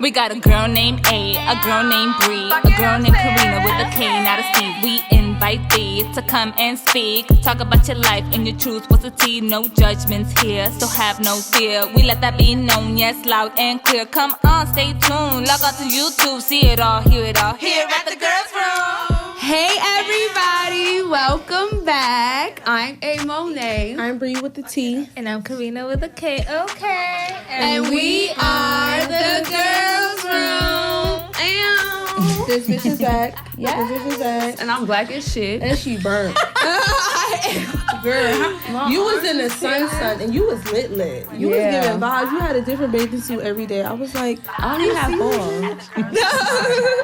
We got a girl named A, a girl named Bree, a girl named Karina with a K, not a C. We invite thee to come and speak. Talk about your life and your truth. What's the tea? No judgments here, so have no fear. We let that be known, yes, loud and clear. Come on, stay tuned. Log on to YouTube, see it all, hear it all. Here at the Girls Room. Hey everybody, welcome back. I'm A Monet. I'm Bree with the T. And I'm Karina with a K, okay. And we are the Girls Room. This bitch is back. Yeah. This bitch is back. And I'm black as shit. And she burnt. Girl, you was in the sun and you was lit. You was giving vibes. You had a different bathing suit every day. I was like, I don't even have fun.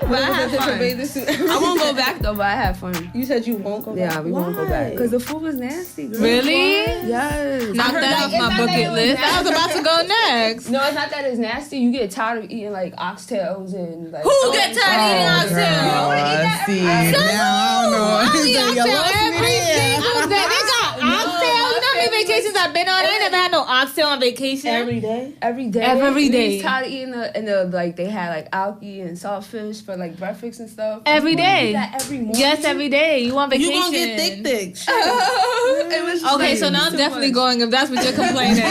but I had a different bathing suit every day. I won't go back though, but I had fun. You said you won't go back? Yeah, we won't go back. Because the food was nasty, girl. Really? Yes. Knock that off my bucket list. I was about to go next. No, it's not that it's nasty. You get tired of eating like oxtails and like. Who get tired of eating oxtails? See, now I don't know. I eat oxtail every single day. They got oxtail. You know how many vacations I've been on? I ain't never had no oxtail on vacation. Every day? Every day. Every day. You tired of eating like they had like algae and saltfish for like breakfast and stuff. Every day. That every morning. Yes, every day. You on vacation? You gonna get thick. It was just Okay, like, so now I'm definitely going if that's what you're complaining.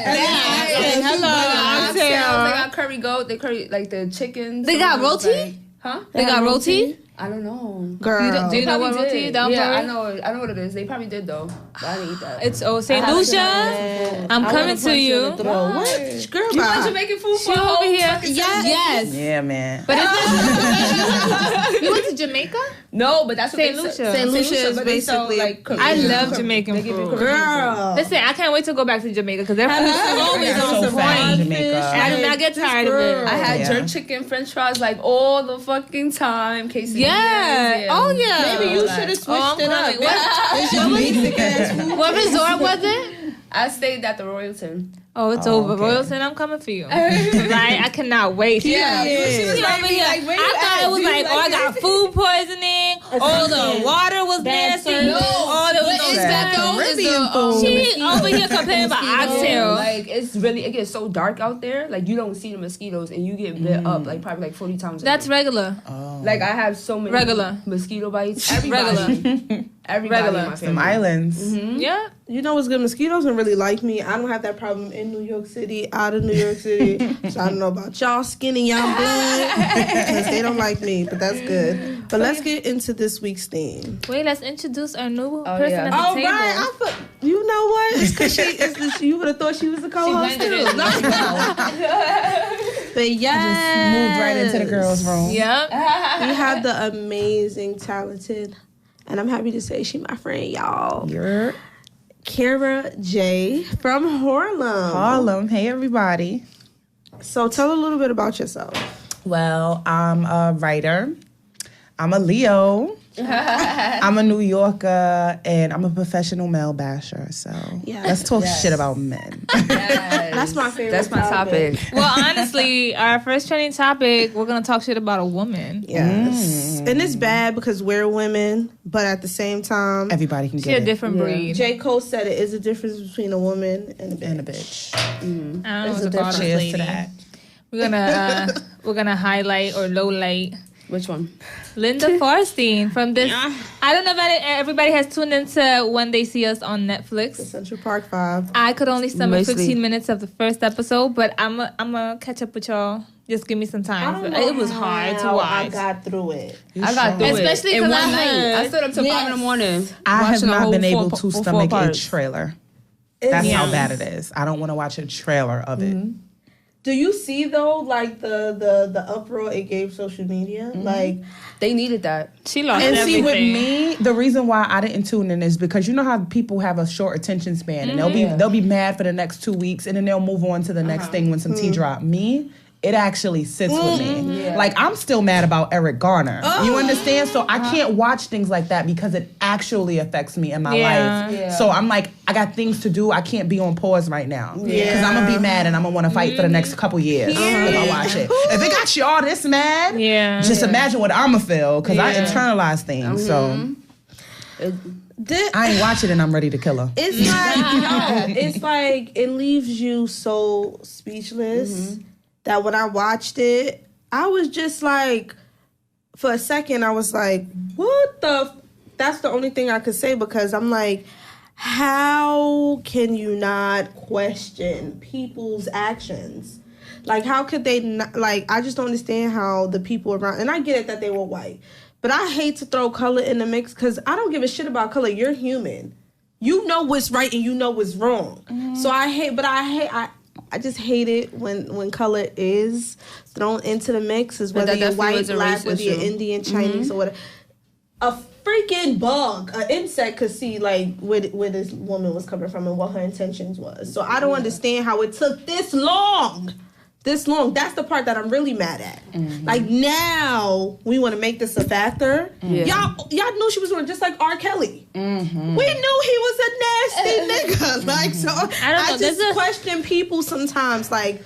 Hello, oxtails. They oxtail. got curry goat. They curry like the chicken. They got sometimes, roti? like- Huh? They got roti? I don't know. Girl. Do you know what Probably roti? did. Don't Yeah, worry. I know what it is. They probably did though. But I didn't eat that. It's St. I haven't Lucia. Man, I'm I coming wanna to punch you. in the throat. What? Girl, You want bye. Jamaican food She for a over whole here. fucking Yes. Yeah, man. But it's you went to Jamaica? No, but that's what St. they Lucia. said. St. Lucia is but they sell, basically like a- I Caribbean. love Jamaican They give you food. Girl. Listen, I can't wait to go back to Jamaica because their food is always So on fat in point. Jamaica. I do not get tired of it. I had Yeah. jerk chicken French fries like all the fucking time. Quesadillas, Yeah. Oh yeah. Maybe you should have switched it up. What, Your basic ass food. what resort was it? I stayed at the Royalton. Oh, it's Oh, over. okay. Royalton, I'm coming for you. I cannot wait. Yeah. She was over here. I thought it was like, I got food poisoning. Oh, the water was nasty. service. Oh, there was no Is that though? Is Caribbean the, food. She over here complaining about oxtail. Like it gets so dark out there. Like you don't see the mosquitoes and you get bit up like probably like 40 times. That's regular. like I have so many Regular. mosquito bites. Regular. Everybody Regular. in my Some family. islands. Yeah. You know what's good? Mosquitoes don't really like me. I don't have that problem in New York City, out of New York City. So I don't know about y'all skin and y'all blood. Because they don't like me, but that's good. But let's get into this week's theme. Wait, let's introduce our new person yeah. at the Oh, table. right. You know what? It's because you would have thought she was the co-host too. But yes. Moved right into the girls' room. Yep. We have the amazing, talented, and I'm happy to say she my friend, y'all. You're Kara J from Harlem. Harlem. Hey, everybody. So tell a little bit about yourself. Well, I'm a writer. I'm a Leo. I'm a New Yorker, and I'm a professional male basher. So Yes. let's talk shit about men. That's my favorite. That's my topic. Well, honestly, our first trending topic, we're going to talk shit about a woman. Yes. And it's bad because we're women, but at the same time, Everybody can She a get it. different breed. J. Cole said it is a difference between a woman and a bitch. And a bitch. I don't know There's what a to call this Cheers lady. to that. We're gonna highlight or lowlight Which one? Linda Farstein from this. I don't know if everybody has tuned into When They See Us on Netflix. Central Park 5. I could only stomach Mostly. 15 minutes of the first episode, but I'm gonna catch up with y'all. Just give me some time. It was hard to I watch. got through it. I got through Especially it in 'cause one I night. heard- I stood up till 5 in the morning. I have watching the not whole been able four- to four stomach a parts. trailer. That's Yeah. how bad it is. I don't want to watch a trailer of it. Do you see though, like the uproar it gave social media? Like, They needed that. She lost And everything. see, with me, the reason why I didn't tune in is because you know how people have a short attention span, and they'll be mad for the next 2 weeks, and then they'll move on to the next thing when some tea drop. Me, it actually sits with me. Yeah. Like, I'm still mad about Eric Garner. You understand? So I can't watch things like that because it actually affects me in my Yeah. life. Yeah. So I'm like, I got things to do. I can't be on pause right now. Because I'm going to be mad and I'm going to want to fight for the next couple years if I watch it. If it got y'all this mad, just imagine what I'm going to feel because I internalize things. So I ain't watch it and I'm ready to kill her. it's like, it's like it leaves you so speechless. that when I watched it, I was just like, for a second, I was like, what the? That's the only thing I could say, because I'm like, how can you not question people's actions? Like, how could they not? Like, I just don't understand how the people around, and I get it that they were white, but I hate to throw color in the mix, because I don't give a shit about color. You're human. You know what's right and you know what's wrong. So I just hate it when color is thrown into the mix, is whether you're white, black, whether you're Indian, Chinese, or whatever. A freaking bug, an insect could see like where this woman was coming from and what her intentions was. So I don't understand how it took this long. This long. That's the part that I'm really mad at. Like, now we want to make this a factor. Y'all knew she was doing just like R. Kelly. We knew he was a nasty nigga. Like, so I just question people sometimes. Like,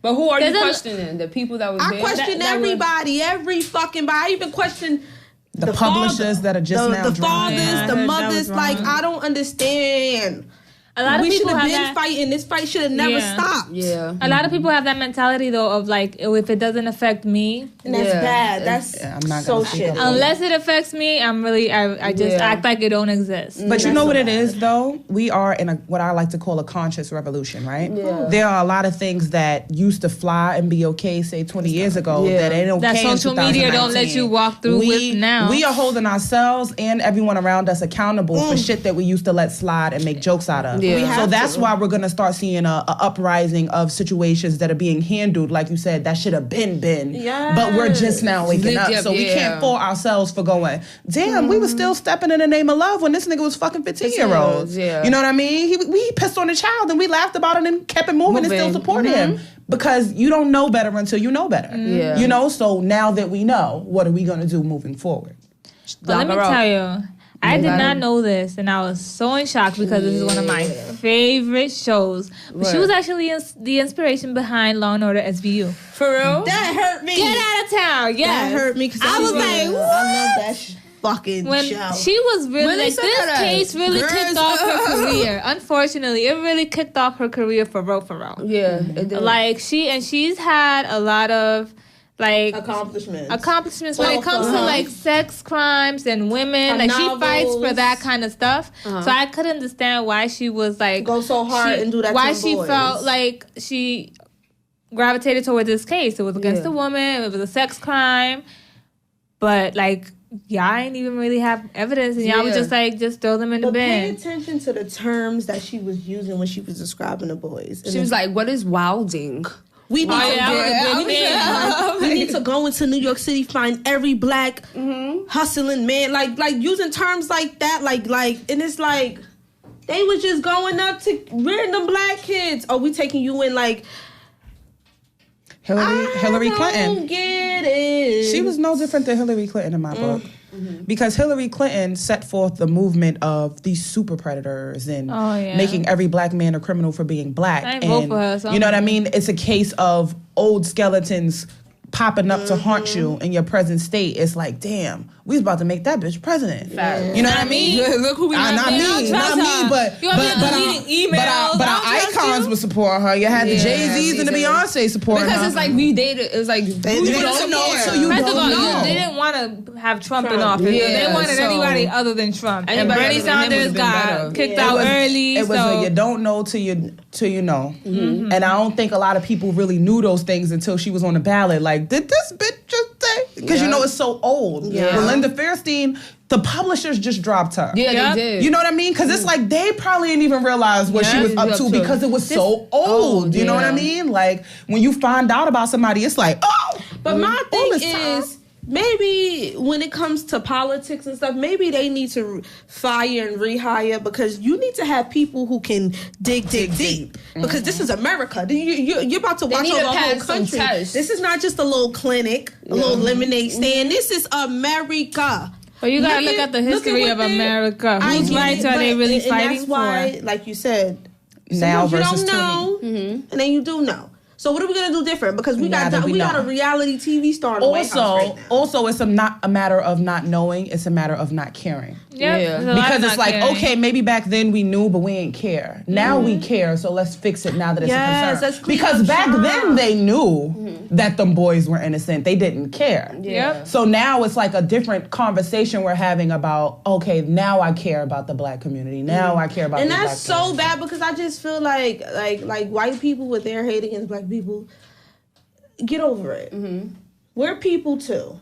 but who are you questioning? The people that was there? I question everybody, every fucking body. I even question the publishers that are just now the fathers, the mothers. Like, I don't understand. A lot of we people should have been that, fighting. This fight should have never stopped. Yeah. A lot of people have that mentality though of like, if it doesn't affect me, and that's bad. That's I'm not so gonna shit. unless it affects me, I just act like it don't exist. But you know what it is, though? We are in what I like to call a conscious revolution, right? Yeah. There are a lot of things that used to fly and be okay, say 20 years ago, that ain't okay. That social media don't let you walk through with now. We are holding ourselves and everyone around us accountable for shit that we used to let slide and make jokes out of. Yeah. So that's why we're gonna start seeing a uprising of situations that are being handled, like you said, that should have been. But we're just now waking up, so we can't fault ourselves for going, damn, we was still stepping in the name of love when this nigga was fucking 15-year-olds. Yeah. You know what I mean? He pissed on a child and we laughed about it and kept it moving and still supported him. Because you don't know better until you know better. You know, so now that we know, what are we gonna do moving forward? But let me tell you, I did not know this, and I was so in shock because this is one of my favorite shows. But she was actually the inspiration behind Law and Order SVU. For real? That hurt me. Get out of town, yeah. That hurt me because I was like, what? I love that fucking When show. she was really like, this case really kicked off her career. Unfortunately, it really kicked off her career for real. Yeah. It did. Like she's had a lot of like accomplishments when it comes to like sex crimes and women. Like she fights for that kind of stuff. So I could understand why she was like go so hard and do that. Why to she boys. felt like she gravitated toward this case. It was against a woman. It was a sex crime. But like, y'all ain't even really have evidence, and y'all was just like, just throw them in the bin. Pay attention to the terms that she was using when she was describing the boys. She was like, what is wilding? We need, we need to go into New York City, find every black hustling man, like using terms like that, like, and it's like they was just going up to random black kids. Oh, we taking you in like Hillary Clinton. I don't get it. She was no different than Hillary Clinton in my book. Because Hillary Clinton set forth the movement of these super predators and making every black man a criminal for being black. I vote for her, so you know what I mean? It's a case of old skeletons popping up to haunt you in your present state. It's like, damn, we was about to make that bitch president. You know what I mean? Look who we got. Not me, but our icons would support her. You had the Jay-Z's and the Beyonce support her. Because it's like we dated. It was like you don't know, so you First of all, don't know. they didn't want to have Trump in office. They wanted anybody other than Trump. And Bernie Sanders got kicked out early. It was a you don't know till you know. And I don't think a lot of people really knew those things until she was on the ballot. Like, did this bitch just say? Because you know it's so old. Belinda Fairstein, the publishers just dropped her. Yeah, they did. You know what I mean? Because it's like they probably didn't even realize what she was up to because it was so old. You know what I mean? Like when you find out about somebody, it's like, oh. But my thing is, maybe when it comes to politics and stuff, maybe they need to fire and rehire because you need to have people who can dig deep. Because this is America. You're about to watch over the whole country. This is not just a little clinic, a little lemonade stand. This is America. But you gotta look at the history of America. Whose rights are they really fighting for? That's why, like you said, now versus you don't know, and then you do know. So what are we gonna do different? Because we Now got that we got a know. reality TV star in the White House right now. Also, it's not a matter of not knowing; it's a matter of not caring. Yep. Yeah. There's a lot Because of it's not like, caring. okay, maybe back then we knew, but we ain't care. Now we care, so let's fix it now that it's Yes, a let's concern. clean Because up back shop. then they knew that them boys were innocent. They didn't care. Yep. So now it's like a different conversation we're having about, okay, now I care about the black community. Now I care about And the that's black so community. bad because I just feel like white people with their hate against black people, get over it. We're people too.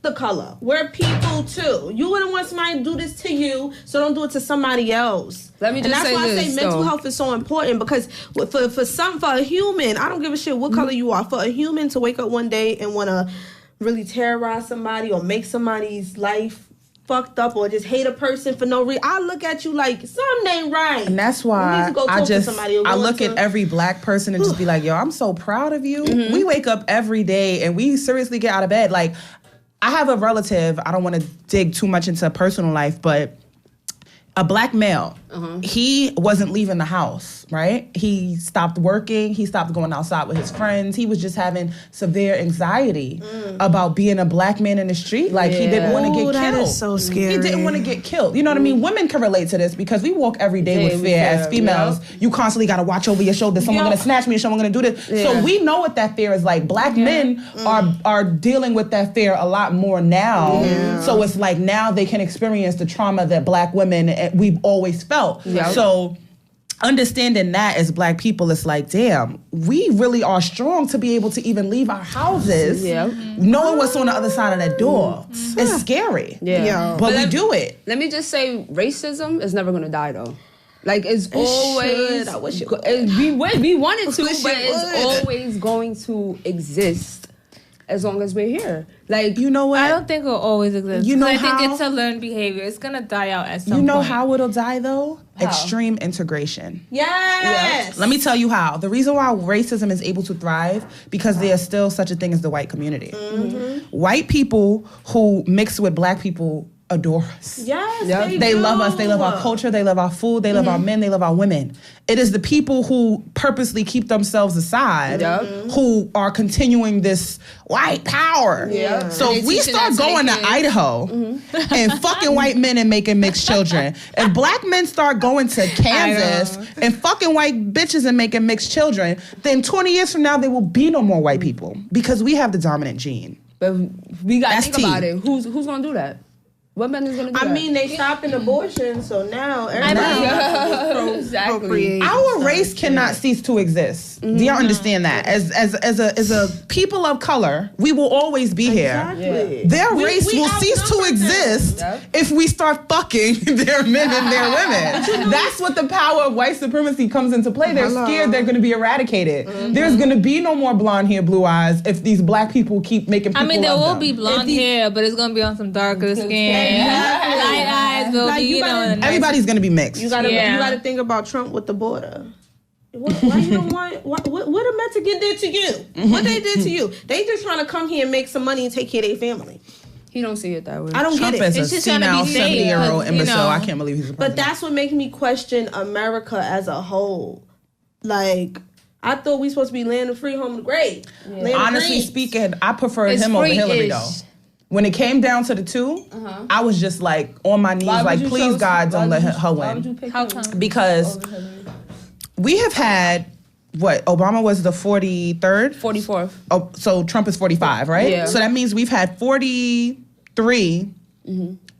The color. We're people too. You wouldn't want somebody to do this to you, so don't do it to somebody else. Let me and just that's say why I this, say mental though. health is so important because for a human, I don't give a shit what color you are. For a human to wake up one day and want to really terrorize somebody or make somebody's life fucked up or just hate a person for no reason, I look at you like something ain't right. And that's You need why to go talk to somebody or I go look into- at every black person and just be like, yo, I'm so proud of you. We wake up every day and we seriously get out of bed. Like, I have a relative, I don't want to dig too much into personal life, but a black male, he wasn't leaving the house, right? He stopped working. He stopped going outside with his friends. He was just having severe anxiety about being a black man in the street. Like, he didn't want to get Ooh, killed. that is so scary. He didn't want to get killed. You know what I mean? Women can relate to this because we walk every day with fear. As females, you constantly got to watch over your shoulder. Someone's going to snatch me, someone's going to do this. So we know what that fear is like. Black men are dealing with that fear a lot more now. So it's like now they can experience the trauma that black women we've always felt. So understanding that as black people, it's like, damn, we really are strong to be able to even leave our houses knowing what's on the other side of that door. It's scary. Yeah. But we do it. Let me just say, racism is never gonna die though. Like it's always. I wish it we want it to, wish but it it's would. always going to exist as long as we're here. Like You know what? I don't think it'll always exist. You know I think how? it's a learned behavior. It's gonna die out at some You know point. how it'll die though? Extreme integration. Yes. Let me tell you how. The reason why racism is able to thrive because there's still such a thing as the white community. White people who mix with black people adore us. Yes, Yep. They love us. They love our culture. They love our food. They love our men. They love our women. It is the people who purposely keep themselves aside who are continuing this white power. Yeah. So And if they we teaching start that to going to their kids. Idaho and fucking white men and making mixed children, if black men start going to Kansas and fucking white bitches and making mixed children, then 20 years from now there will be no more white people because we have the dominant gene. but we gotta That's think tea. about it. Who's gonna do that? What man is gonna do that? I mean, they stopped an abortion, so now exactly. procreate. Our race cannot cease to exist. Do y'all understand that? As a people of color, we will always be here. Exactly. Their race we will cease to outnumber them. exist Yep. if we start fucking their men and their women. That's what the power of white supremacy comes into play. They're scared they're going to be eradicated. There's going to be no more blonde hair, blue eyes if these black people keep making people I mean, there love will them. be blonde hair, but it's gonna be on some darker skin. Light eyes will Like, be, you you know. gotta- a nice- Everybody's going to be mixed. You gotta Yeah. you gotta think about Trump with the border. Why you don't want what the Mexican did to you? What they did to you? They just trying to come here and make some money and take care of their family. He don't see it that way. I don't Trump get it. is a It's just trying to senile be safe, 70-year-old 'cause, you imbecile. know. I can't believe he's a president. But that's what makes me question America as a whole. Like, I thought we supposed to be land of free, home of the great. Land of Honestly dreams. speaking, I preferred It's him over Hillary free-ish. though. When it came down to the two, I was just like on my knees, Why would like, you please chose- God, don't why let would you- her why would you win. pick How him come? Because over Hillary? we have had what Obama was the 43rd. 44th. Oh, so Trump is 45, right? Yeah. So that means we've had 43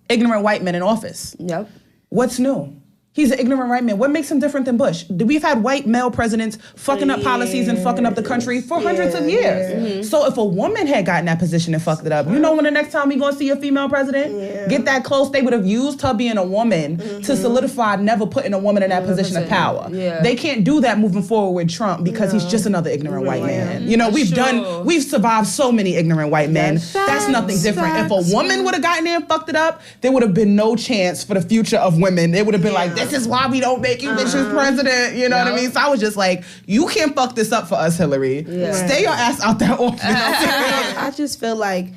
ignorant white men in office. Yep. What's new? He's an ignorant white man. What makes him different than Bush? We've had white male presidents fucking up policies and fucking up the country for hundreds of years. So if a woman had gotten that position and fucked it up, you know when the next time we gonna see a female president get that close, they would have used her being a woman to solidify never putting a woman in that position of power. Yeah. They can't do that moving forward with Trump because he's just another ignorant white man. You know, we've survived so many ignorant white men. That's nothing different. If a woman would have gotten there and fucked it up, there would have been no chance for the future of women. They would have been like, this is why we don't make you bitches president. You know what I mean? So I was just like, you can't fuck this up for us, Hillary. Stay your ass out that office. I just feel like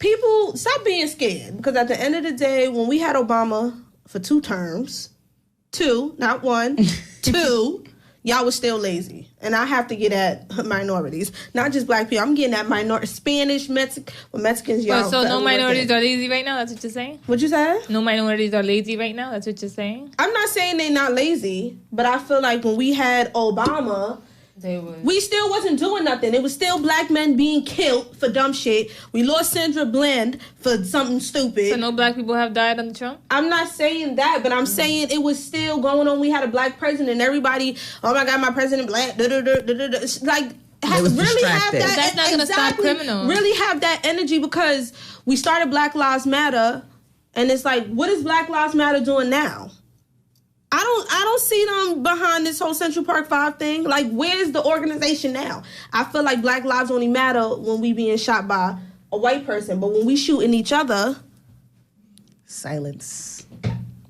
people stop being scared because at the end of the day, when we had Obama for 2 terms, 2, not 1, 2, y'all was still lazy. And I have to get at minorities, not just black people. I'm getting at Spanish, Mexicans, y'all. So no minorities are lazy right now? That's what you're saying? What you say? No minorities are lazy right now? That's what you're saying? I'm not saying they're not lazy, but I feel like when we had Obama, we still wasn't doing nothing. It was still black men being killed for dumb shit. We lost Sandra Bland for something stupid. So no black people have died under Trump? I'm not saying that, but I'm saying it was still going on. We had a black president. Everybody, oh my God, my president black. It's like, really have that. That's not going to stop criminals. Really have that energy, because we started Black Lives Matter, and it's like, what is Black Lives Matter doing now? I don't see them behind this whole Central Park 5 thing. Like, where's the organization now? I feel like Black lives only matter when we being shot by a white person, but when we shooting each other, silence.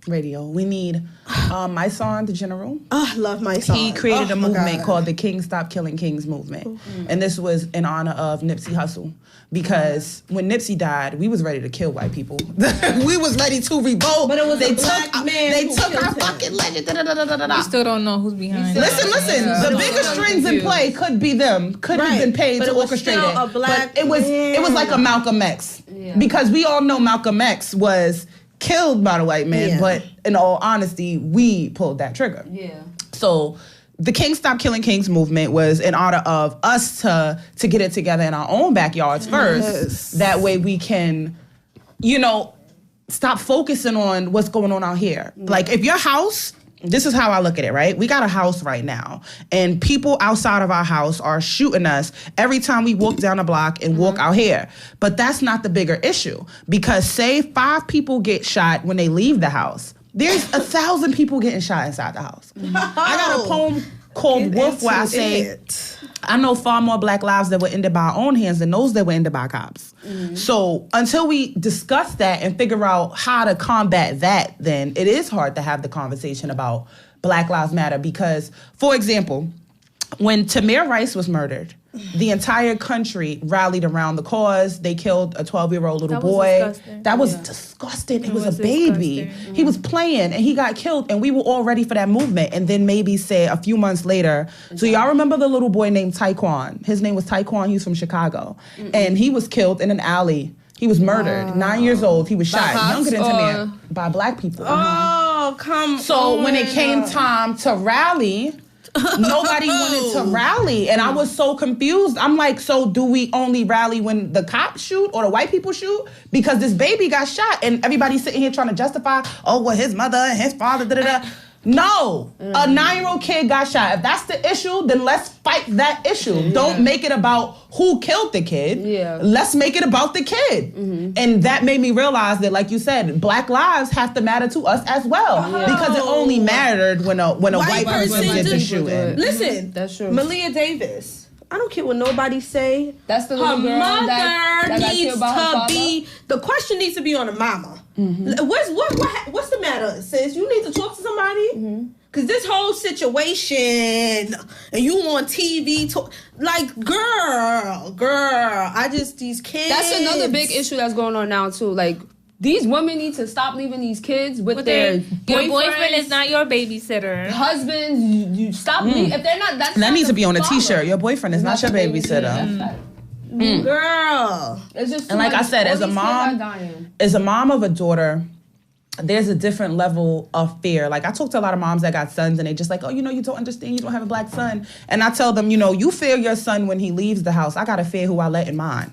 Radio. We need my son, the general. Oh, I love my son. He created a movement called the King Stop Killing Kings movement. Mm-hmm. And this was in honor of Nipsey Hussle. Because when Nipsey died, we was ready to kill white people. We was ready to revolt. But it was they took our fucking legend. We still don't know who's behind it. Listen. The biggest strings in play could be them. Could have been paid to orchestrate it. But it was like a Malcolm X. Yeah. Because we all know Malcolm X was killed by the white man, but in all honesty, we pulled that trigger. Yeah. So the King Stop Killing Kings movement was in honor of us to get it together in our own backyards first. Yes. That way we can, stop focusing on what's going on out here. Mm-hmm. Like, if your house, this is how I look at it, right? We got a house right now, and people outside of our house are shooting us every time we walk down the block and walk out here. But that's not the bigger issue, because say 5 people get shot when they leave the house. There's 1,000 people getting shot inside the house. I got a poem called Wolf where I say, I know far more black lives that were ended by our own hands than those that were ended by cops. Mm-hmm. So until we discuss that and figure out how to combat that, then it is hard to have the conversation about Black Lives Matter. Because, for example, when Tamir Rice was murdered, the entire country rallied around the cause. They killed a 12-year-old little boy. That was disgusting. It was a baby. Mm-hmm. He was playing and he got killed, and we were all ready for that movement. And then maybe say a few months later, so y'all remember the little boy named Taekwon? His name was Taekwon. He was from Chicago. Mm-mm. And he was killed in an alley. He was murdered. 9 years old. He was shot. Younger than Tamir. By black people. Oh, come on. So when it came time to rally, nobody wanted to rally, and I was so confused. I'm like, so do we only rally when the cops shoot or the white people shoot? Because this baby got shot, and everybody's sitting here trying to justify, his mother and his father, da-da-da. No, a 9-year-old kid got shot. If that's the issue, then let's fight that issue. Yeah. Don't make it about who killed the kid. Yeah. Let's make it about the kid. Mm-hmm. And that made me realize that, like you said, black lives have to matter to us as well. Because it only mattered when a white person did the shooting. Listen, that's true. Malia Davis. I don't care what nobody say. That's the little girl that needs to be. The question needs to be on the mama. Mm-hmm. What's the matter, sis? You need to talk to somebody. Mm-hmm. Cause this whole situation, and you on TV, these kids. That's another big issue that's going on now too. Like, these women need to stop leaving these kids with their your boyfriend is not your babysitter. Husbands, you stop leaving. If they're not, that needs to be on a t-shirt. Your boyfriend is not your babysitter. Girl, it's just and like I said, as a mom of a daughter, there's a different level of fear. Like, I talk to a lot of moms that got sons, and they just like, you don't understand, you don't have a black son. And I tell them, you fear your son when he leaves the house. I gotta fear who I let in mine.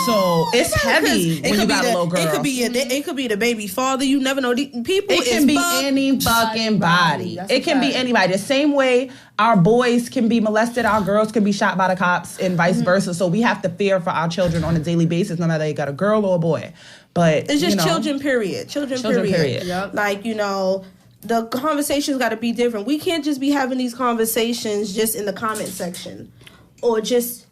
So it's heavy when you got a little girl. It could be the baby father. You never know. People. It can be any fucking body. It can be anybody. The same way our boys can be molested, our girls can be shot by the cops, and vice versa. So we have to fear for our children on a daily basis, no matter they got a girl or a boy. But it's just children, period. Children, period. Yep. Like, the conversations got to be different. We can't just be having these conversations just in the comment section, or just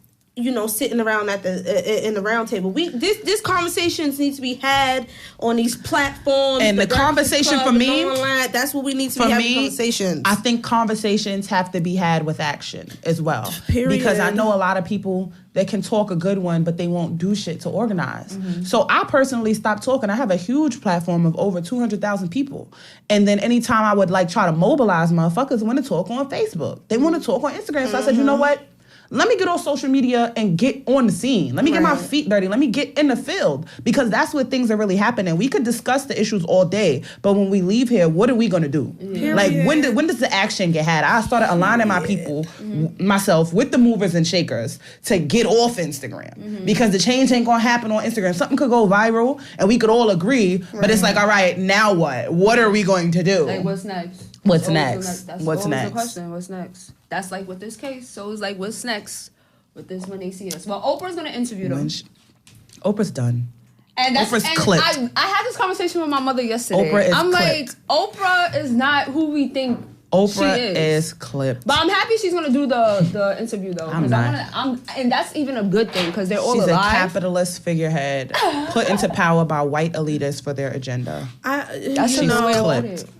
sitting around in the round table. This conversations need to be had on these platforms. And the conversation for me, online, that's what we need to be having conversations. I think conversations have to be had with action as well. Period. Because I know a lot of people that can talk a good one, but they won't do shit to organize. So I personally stopped talking. I have a huge platform of over 200,000 people. And then anytime I would like try to mobilize motherfuckers want to talk on Facebook. They want to talk on Instagram. So I said, you know what? Let me get on social media and get on the scene. Let me get my feet dirty. Let me get in the field because that's where things are really happening. We could discuss the issues all day, but when we leave here, what are we going to do? Like when does the action get had? I started aligning my people, myself, with the movers and shakers to get off Instagram because the change ain't going to happen on Instagram. Something could go viral and we could all agree, but it's like, all right, now what? What are we going to do? Like, what's next? What's next? That's What's always next? the question. What's next? That's like with this case. So it's like, what's next with this when they see us? Well, Oprah's gonna interview them. Oprah's done. And that's Oprah's and clipped. I had this conversation with my mother yesterday. Oprah is I'm clipped. like, Oprah is not who we think Oprah she is clipped. But I'm happy she's gonna do the interview though. I'm not. And that's even a good thing because they're all She's alive. a capitalist figurehead put into power by white elitists for their agenda. That's She's the way I want clipped. it.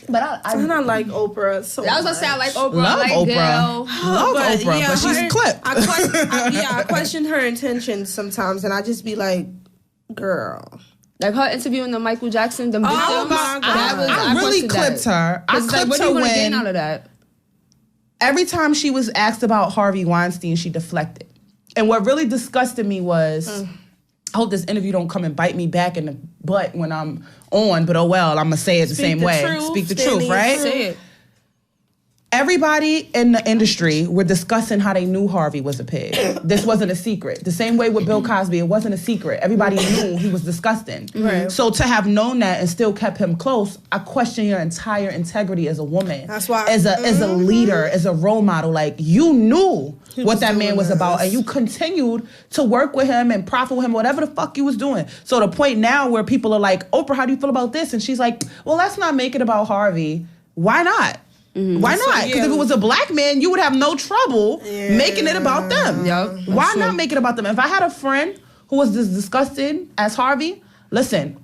But I not like Oprah so I was gonna say I like Oprah. Love I like Oprah. Gayle. Love Oprah, but she's clipped. I question her intentions sometimes, and I just be like, girl. Like her interviewing the Michael Jackson, the victims. Oh my God. I really clipped her. I Like, clipped what are her you gonna gain when out of that? every time she was asked about Harvey Weinstein, she deflected. And what really disgusted me was, I hope this interview don't come and bite me back in the butt when I'm on, but oh well, I'm gonna say it the same way. Speak the truth, right? Say it. Everybody in the industry were discussing how they knew Harvey was a pig. This wasn't a secret. The same way with Bill Cosby, it wasn't a secret. Everybody knew he was disgusting. Right. So to have known that and still kept him close, I question your entire integrity as a woman. That's why as a leader, as a role model, like you knew what that man was about, and you continued to work with him and profit with him, whatever the fuck you was doing. So the point now where people are like, Oprah, how do you feel about this? And she's like, well, let's not make it about Harvey. Why not? Why not? Because if it was a black man, you would have no trouble making it about them. Yep. Why not make it about them? If I had a friend who was as disgusted as Harvey, listen,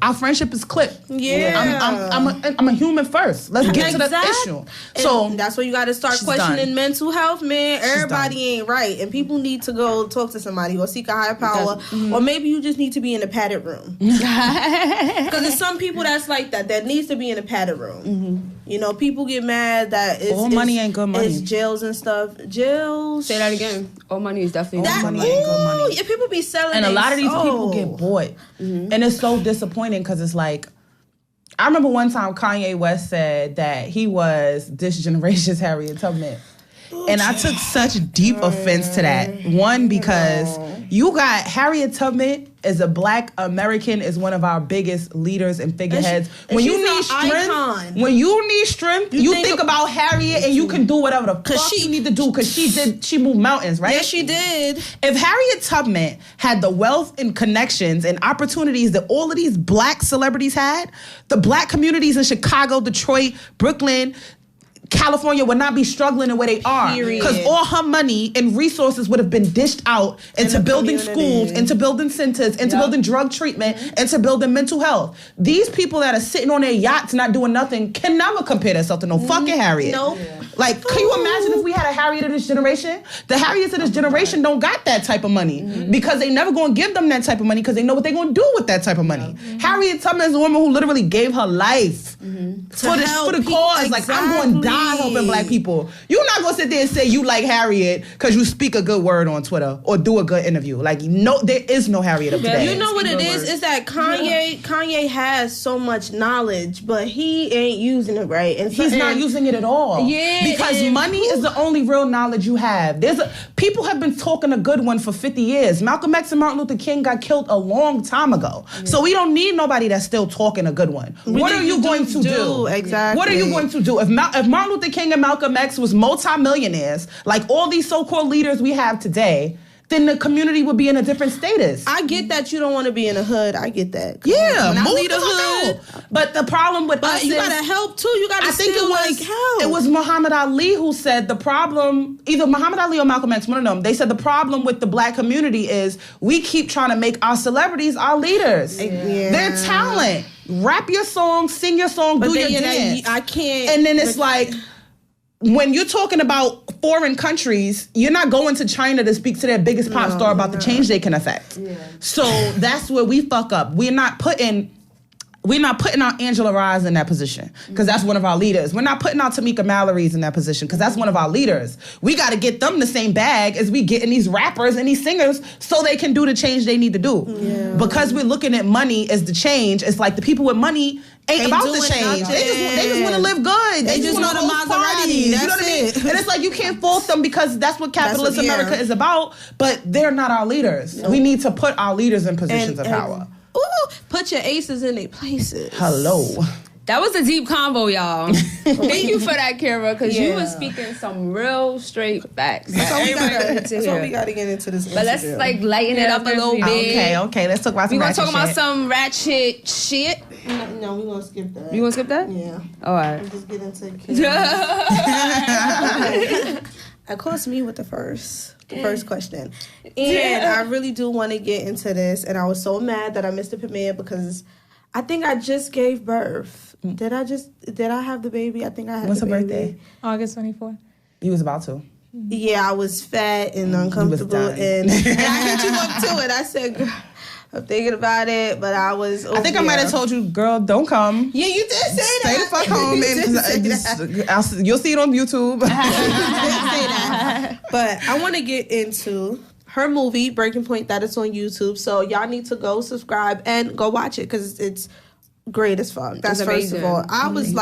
our friendship is clipped. Yeah. I'm a human first. Let's get to the issue. So And that's where you got to start she's questioning done. mental health, man. Everybody done. ain't right, and people need to go talk to somebody or seek a higher power, or maybe you just need to be in a padded room. Because there's some people that's like that needs to be in a padded room. You know, people get mad that All money ain't good money. It's jails and stuff. Jails. Say that again. All money is definitely That, not money ain't good money. ooh, yeah, people be selling. And a their lot of these soul. people get bought. And it's so disappointing because it's like, I remember one time Kanye West said that he was this generation's Harriet Tubman. And I took such deep offense to that. One, because you got Harriet Tubman as a black American is one of our biggest leaders and figureheads. And When you she's need an strength, icon. when you need strength, you think about Harriet and you can do whatever the fuck you need to do because she moved mountains, right? Yeah, she did. If Harriet Tubman had the wealth and connections and opportunities that all of these black celebrities had, the black communities in Chicago, Detroit, Brooklyn, California would not be struggling the way they are. Because all her money and resources would have been dished out into building schools, into building centers, into building drug treatment, into building mental health. These people that are sitting on their yachts not doing nothing can never compare themselves to no fucking Harriet. Nope. Like, can you imagine if we had a Harriet of this generation? The Harriets of this generation don't got that type of money because they never gonna give them that type of money because they know what they gonna do with that type of money. Harriet Tubman is a woman who literally gave her life for the cause. Like, I'm going to die helping black people. You're not gonna sit there and say you like Harriet because you speak a good word on Twitter or do a good interview. Like, no, there is no Harriet of today. You know what it is? It's that Kanye has so much knowledge, but he ain't using it right. And He's not using it at all. Yeah, because and- money is the only real knowledge you have. People have been talking a good one for 50 years. Malcolm X and Martin Luther King got killed a long time ago. So we don't need nobody that's still talking a good one. What are you going to do? Exactly. What are you going to do? If Martin Luther King and Malcolm X was multimillionaires, like all these so-called leaders we have today, then the community would be in a different status. I get that you don't want to be in a hood. I get that. Yeah, When I move leave the the hood. hood. But the problem with us You is, gotta help too. You gotta I think still it help. was Muhammad Ali who said the problem, either Muhammad Ali or Malcolm X, one of them, they said the problem with the black community is we keep trying to make our celebrities our leaders. Yeah. Their talent. Rap your song, sing your song, But do then, your dance. I can't. And then it's like, when you're talking about foreign countries, you're not going to China to speak to their biggest pop star about the change they can affect. Yeah. So that's where we fuck up. We're not putting our Angela Rye in that position because that's one of our leaders. We're not putting our Tamika Mallory's in that position because that's one of our leaders. We got to get them the same bag as we getting these rappers and these singers so they can do the change they need to do. Yeah. Because we're looking at money as the change, it's like the people with money ain't about the change. They just want to live good. They just want to Maserati. You know what I mean? And it's like you can't fault them because that's what capitalist America is about. But they're not our leaders. Nope. We need to put our leaders in positions of power. Ooh, put your aces in their places. Hello. That was a deep combo, y'all. Thank you for that, Kara, because you were speaking some real straight facts. So we got to get into this. But let's lighten it up a little bit. Okay. Let's talk about some ratchet shit. We're going to talk about some ratchet shit. No, we're going to skip that. You going to skip that? Yeah. All right. We'll just get into Of course, me with the first question. And I really do want to get into this. And I was so mad that I missed the premiere because I think I just gave birth. Did I have the baby? I think I had What's the her baby. birthday? August 24th. You was about to. Yeah, I was fat and uncomfortable. And I hit you up to it. I said, girl, I'm thinking about it, but I was I think I might have told you, girl, don't come. Yeah, you did say that. Stay the fuck home. You'll see it on YouTube. Say that. But I want to get into her movie, Breaking Point, that is on YouTube. So y'all need to go subscribe and go watch it because it's great as fuck. That's first of all. I was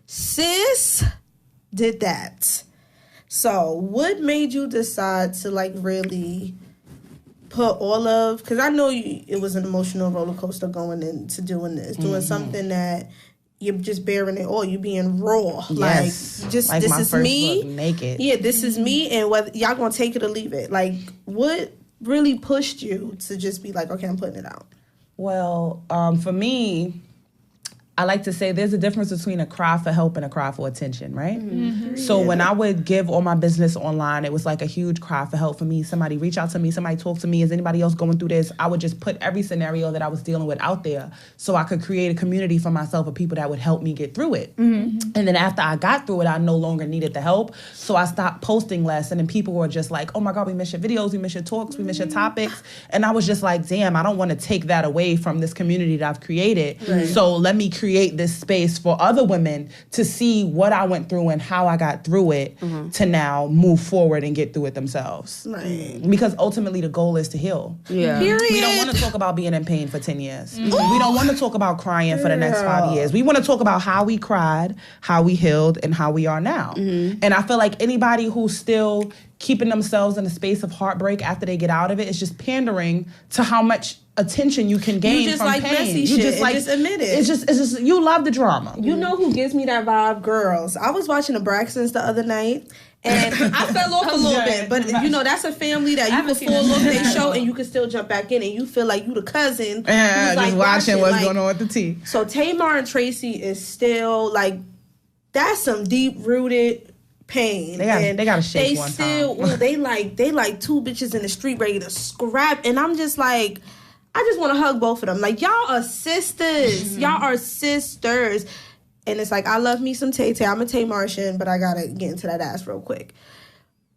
sis did that. So what made you decide to really put all of, because I know it was an emotional roller coaster going into doing this, doing something that you're just bearing it all, you being raw. Yes. This is me. Naked. Yeah, this is me, and whether y'all gonna take it or leave it. What really pushed you to just be like, okay, I'm putting it out? Well, for me, I like to say there's a difference between a cry for help and a cry for attention, right? Mm-hmm. So when I would give all my business online, it was like a huge cry for help for me. Somebody reach out to me, somebody talk to me. Is anybody else going through this? I would just put every scenario that I was dealing with out there so I could create a community for myself of people that would help me get through it. Mm-hmm. And then after I got through it, I no longer needed the help. So I stopped posting less. And then people were just like, oh my God, we miss your videos, we miss your talks, we miss your topics. And I was just like, damn, I don't want to take that away from this community that I've created. Right. So let me create this space for other women to see what I went through and how I got through it to now move forward and get through it themselves. Right. Because ultimately the goal is to heal. Yeah. Period. We don't want to talk about being in pain for 10 years. We don't want to talk about crying for the next 5 years. We want to talk about how we cried, how we healed, and how we are now. Mm-hmm. And I feel like anybody who's still keeping themselves in a space of heartbreak after they get out of it is just pandering to how much attention you can gain from pain. Messy you shit just admit it. It's just you love the drama. You know who gives me that vibe? Girls. I was watching the Braxtons the other night and I fell off a little bit, but that's a family that you can fall off their show and you can still jump back in and you feel like you the cousin. Yeah, just watching what's going on with the tea. So Tamar and Tracy is still that's some deep rooted pain. They got to shake one time. They like two bitches in the street ready to scrap, and I'm just like, I just want to hug both of them. Y'all are sisters. Mm-hmm. Y'all are sisters. And it's I love me some Tay Tay. I'm a Tamartian, but I gotta get into that ass real quick.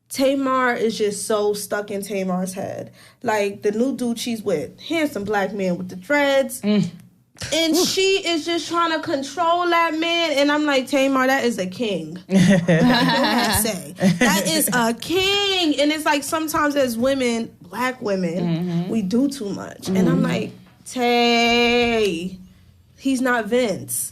Tamar is just so stuck in Tamar's head. The new dude she's with, handsome black man with the dreads. And she is just trying to control that man. And I'm like, Tamar, that is a king. That is a king. And it's sometimes as women, black women, we do too much. And I'm like, Tay, he's not Vince.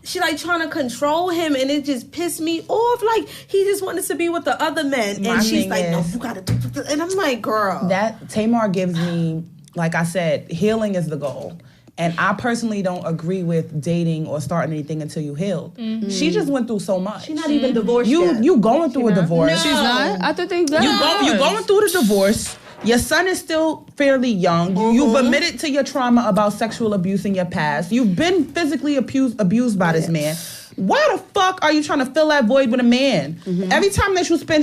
She trying to control him. And it just pissed me off. He just wanted to be with the other men. And she's like, no, you got to do this. And I'm like, girl. That Tamar gives me, like I said, healing is the goal. And I personally don't agree with dating or starting anything until you healed. Mm-hmm. She just went through so much. She's not even divorced yet. You going through a divorce. No. She's not? I thought they got you going through the divorce. Your son is still fairly young. Mm-hmm. You've admitted to your trauma about sexual abuse in your past. You've been physically abused by this man. Why the fuck are you trying to fill that void with a man? Mm-hmm. Every time that you spend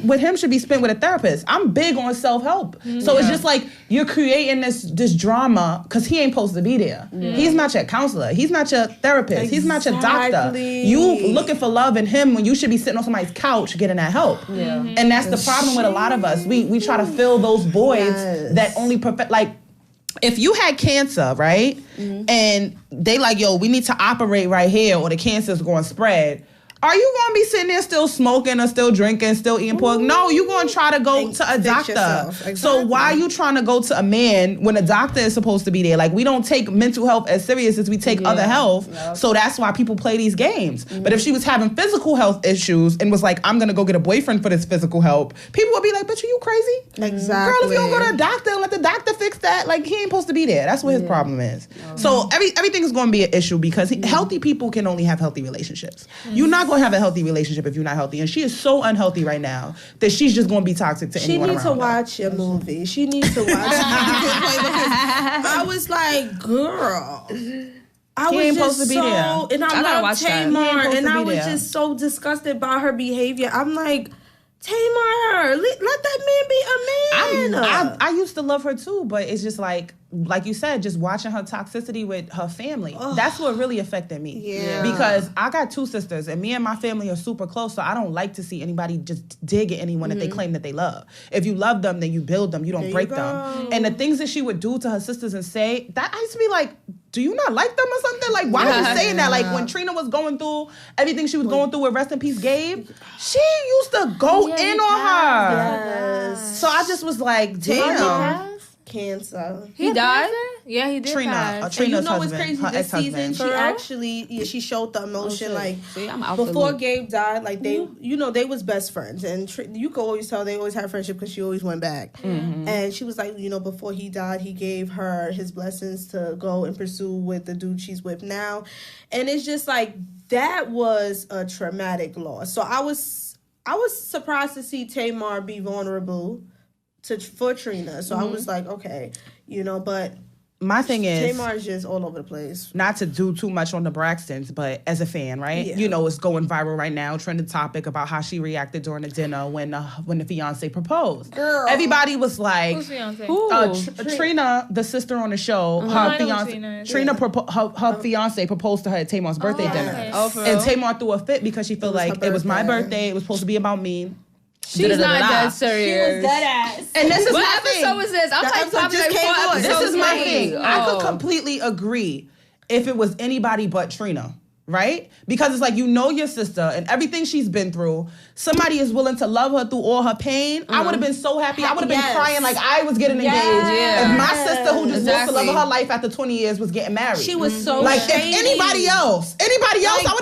with him should be spent with a therapist. I'm big on self-help. So it's just like you're creating this drama because he ain't supposed to be there. He's not your counselor. He's not your therapist. He's not your doctor. You looking for love in him when you should be sitting on somebody's couch getting that help. And that's the problem with a lot of us. We try to fill those voids that only perfect, like, if you had cancer, right, and they like, yo, we need to operate right here or the cancer's going to spread, are you going to be sitting there still smoking or still drinking, still eating pork? No, you're going to try to go to a doctor. Exactly. So why are you trying to go to a man when a doctor is supposed to be there? Like, we don't take mental health as serious as we take other health. Yep. So that's why people play these games. But if she was having physical health issues and was like, I'm going to go get a boyfriend for this physical help, people would be like, bitch, are you crazy? Exactly. Girl, if you don't go to a doctor and let the doctor fix that, like, he ain't supposed to be there. That's what his problem is. So everything's going to be an issue because healthy people can only have healthy relationships. You're not going to have a healthy relationship if you're not healthy, and she is so unhealthy right now that she's just going to be toxic to anyone around her. She needs to watch your movie. She needs to watch I was like, girl, I was just so, and I love Tamar, and I was just so disgusted by her behavior. I'm like, Tamar, let that man be a man. I used to love her too, but it's just like you said, just watching her toxicity with her family. That's what really affected me. Yeah. Because I got 2 sisters, and me and my family are super close, so I don't like to see anybody just dig at anyone that they claim that they love. If you love them, then you build them. You don't break them. And the things that she would do to her sisters and say, that I used to be like, do you not like them or something? Like, why are you saying that? Like, when Trina was going through everything she was going through with Rest in Peace Gabe, she used to go in on her. Yes. So I just was like, damn. Cancer. He died? Yeah, he did. Trina's you know husband, what's crazy? This season, she actually she showed the emotion. Like, see, I'm out before Gabe died, like they, they was best friends, and you could always tell they always had friendship because she always went back. And she was like, before he died, he gave her his blessings to go and pursue with the dude she's with now, and it's just like that was a traumatic loss. So I was surprised to see Tamar be vulnerable for Trina. So I was like, okay, but my thing is, Tamar is just all over the place. Not to do too much on the Braxtons, but as a fan, right? Yeah. It's going viral right now, trending topic about how she reacted during the dinner when the fiance proposed. Girl. Everybody was like, who's fiance? Trina, the sister on the show, her fiance, her fiance proposed to her at Tamar's birthday dinner. Okay. And Tamar threw a fit because she felt like it was my birthday, it was supposed to be about me. She's not that serious. She was dead ass. And this is what my episode thing. was this? I'm like probably like 4 episodes. This is my thing. I could completely agree if it was anybody but Trina. Right? Because it's like, your sister and everything she's been through. Somebody is willing to love her through all her pain. I would have been so happy. I would have been crying like I was getting engaged. If my sister, who just lost the love of her life after 20 years, was getting married. She was so like, shady. If anybody else, I would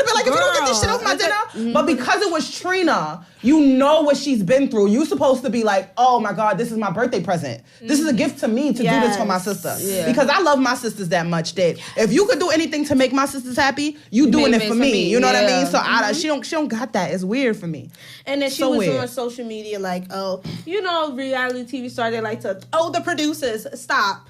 have been like, if you don't get this shit off my dinner. But because it was Trina, you know what she's been through. You're supposed to be like, oh my God, this is my birthday present. This is a gift to me to do this for my sister. Yeah. Because I love my sisters that much that if you could do anything to make my sisters happy, you doing it for me. You know what I mean? So she don't got that. It's weird for me. And then she was on social media like, reality TV stars, they like to, the producers, stop.